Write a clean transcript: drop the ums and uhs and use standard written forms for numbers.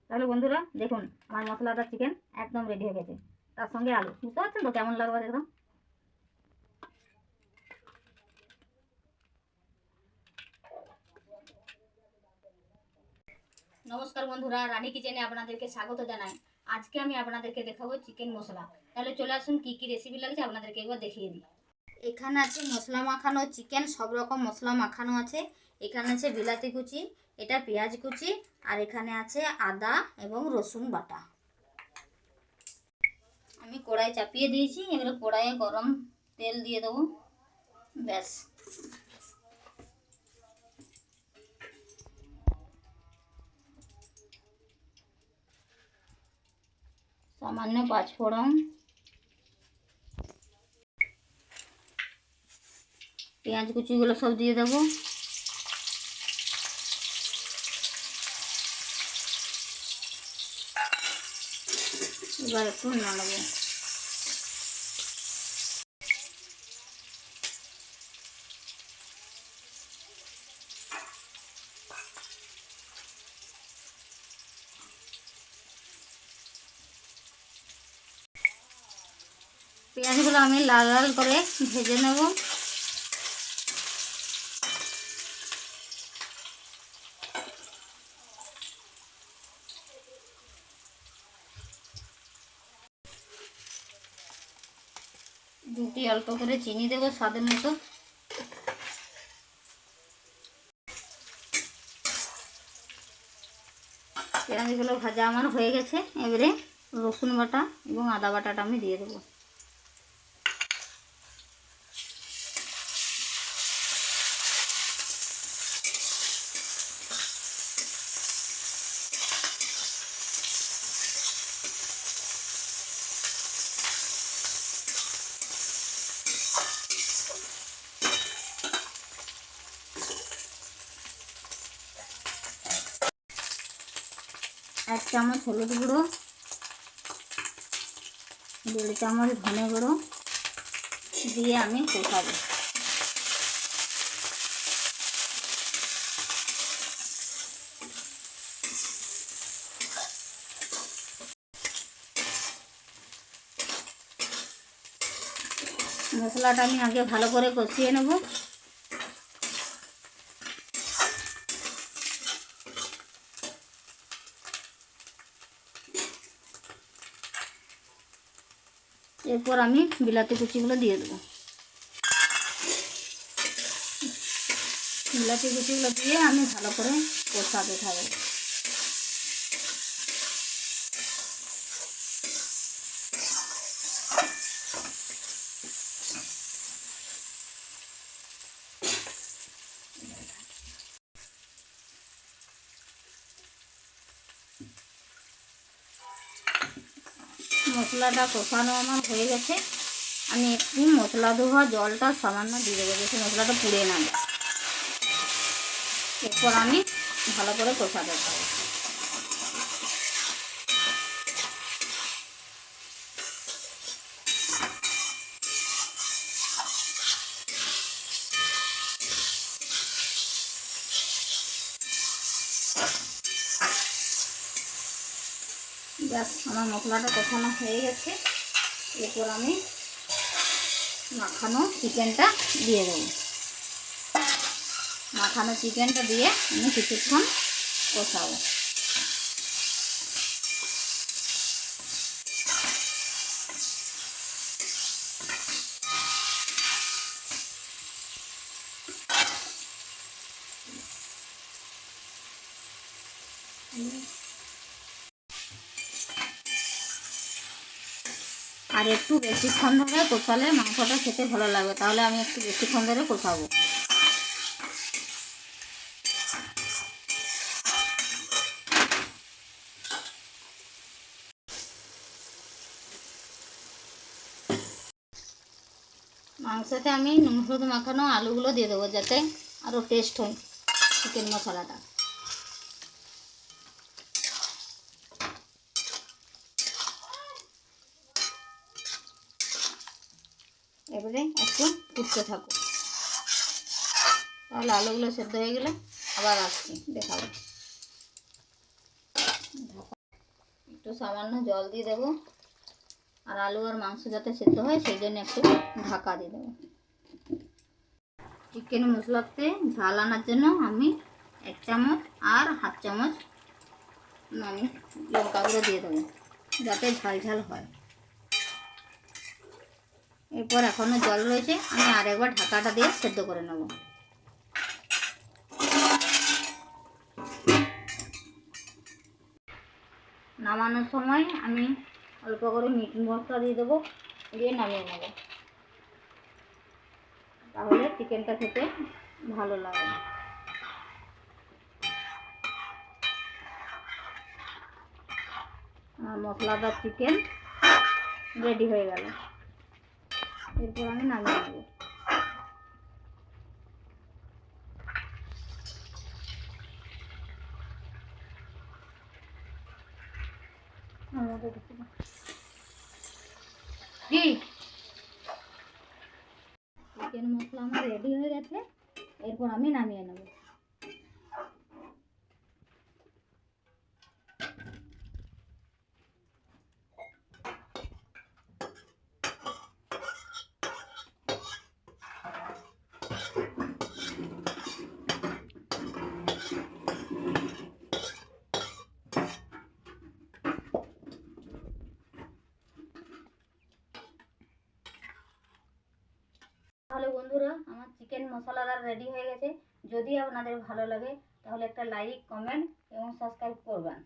তাহলে বন্ধুরা দেখুন আমার মশলাদার চিকেন একদম রেডি হয়ে গেছে, তার সঙ্গে আলু। বুঝতে পারছেন তো কেমন লাগবে একদম। নমস্কার বন্ধুরা, রানী কিচেনে আপনাদেরকে স্বাগত জানাই। আজকে আমি আপনাদেরকে দেখাবো চিকেন মশলা। তাহলে চলে আসুন কি কি রেসিপি লাগছে আপনাদেরকে একবার দেখিয়ে দিই। এখানে আছে মশলা মাখানো চিকেন, সব রকম মশলা মাখানো আছে। এখানে আছে বিলাতি কুচি, এটা পেঁয়াজ কুচি, আর এখানে আছে আদা এবং রসুন বাটা। আমি কড়াই চাপিয়ে দিয়েছি, এবারে কড়াইয়ে গরম তেল দিয়ে দেবো। ব্যাস, সামান্য পাঁচফোড়ন, পেঁয়াজ কুচিগুলো সব দিয়ে দেবো। এবার একটু নাড়বো। পেঁয়াজগুলো আমি লাল লাল করে ভেজে নেব। দুটি অল্প করে চিনি দেবো স্বাদের মতো। পেঁয়াজগুলো ভাজা আমার হয়ে গেছে, এবারে রসুন বাটা এবং আদা বাটাটা আমি দিয়ে দেবো। এক চামচ হলুদ গুঁড়ো, 1.5 চামচ ধনে গুঁড়ো দিয়ে আমি কষাবো। মশলাটা আমি আগে ভালো করে কষিয়ে নেব। এরপর আমি বিলাতি কুচিগুলো দিয়ে দেবো। বিলাতি কুচিগুলো দিয়ে আমি ভালো করে কষাতে থাকবো। মশলাটা কষানো আমার হয়ে গেছে। আমি একটু মশলা ধোয়া জলটা সামান্য দিয়ে দেবো, বেশি মশলাটা পুড়ে না যায়। এরপর আমি ভালো করে কষাতে থাকবো। ব্যাস, আমার মশলাটা কষানো হয়ে গেছে। এরপর আমি মাখানো চিকেনটা দিয়ে দেবো। মাখানো চিকেনটা দিয়ে আমি কিছুক্ষণ কষাবো। আর একটু বেশিক্ষণ ধরে কষালে মাংসটা খেতে ভালো লাগবে, তাহলে আমি একটু বেশিক্ষণ ধরে কষাবো। মাংসতে আমি নুন হলুদ মাখানো আলুগুলো দিয়ে দেবো, যাতে আরও টেস্ট হয় চিকেন মশলাটা। এবারে একটু ফুটতে থাকো, তাহলে আলুগুলো সেদ্ধ হয়ে গেলে আবার আসছি দেখাবো। একটু সামান্য জল দিয়ে দেবো, আর আলু আর মাংস যাতে সেদ্ধ হয় সেই জন্য একটু ঢাকা দিয়ে দেবো। চিকেন মশলাতে ঝাল আনার জন্য আমি 1 চামচ আর 1/2 চামচ আমি লঙ্কা গুঁড়ো দিয়ে দেবো, যাতে ঝাল ঝাল হয়। এরপর এখনও জল রয়েছে, আমি আর একবার ঢাকাটা দিয়ে সেদ্ধ করে নেব। নামানোর সময় আমি অল্প করে মিট মশলা দিয়ে দেবো, দিয়ে নামিয়ে নেব, তাহলে চিকেনটা খেতে ভালো লাগে। আর মশলাদার চিকেন রেডি হয়ে গেল। এরপর আমি নামিয়ে নেব। চিকেন মশলা আমার রেডি হয়ে গেছে, এরপর আমি নামিয়ে নেব। তাহলে বন্ধুরা, আমার চিকেন মশলাদার রেডি হয়ে গেছে। যদি আপনাদের ভালো লাগে তাহলে একটা লাইক, কমেন্ট এবং সাবস্ক্রাইব করবেন।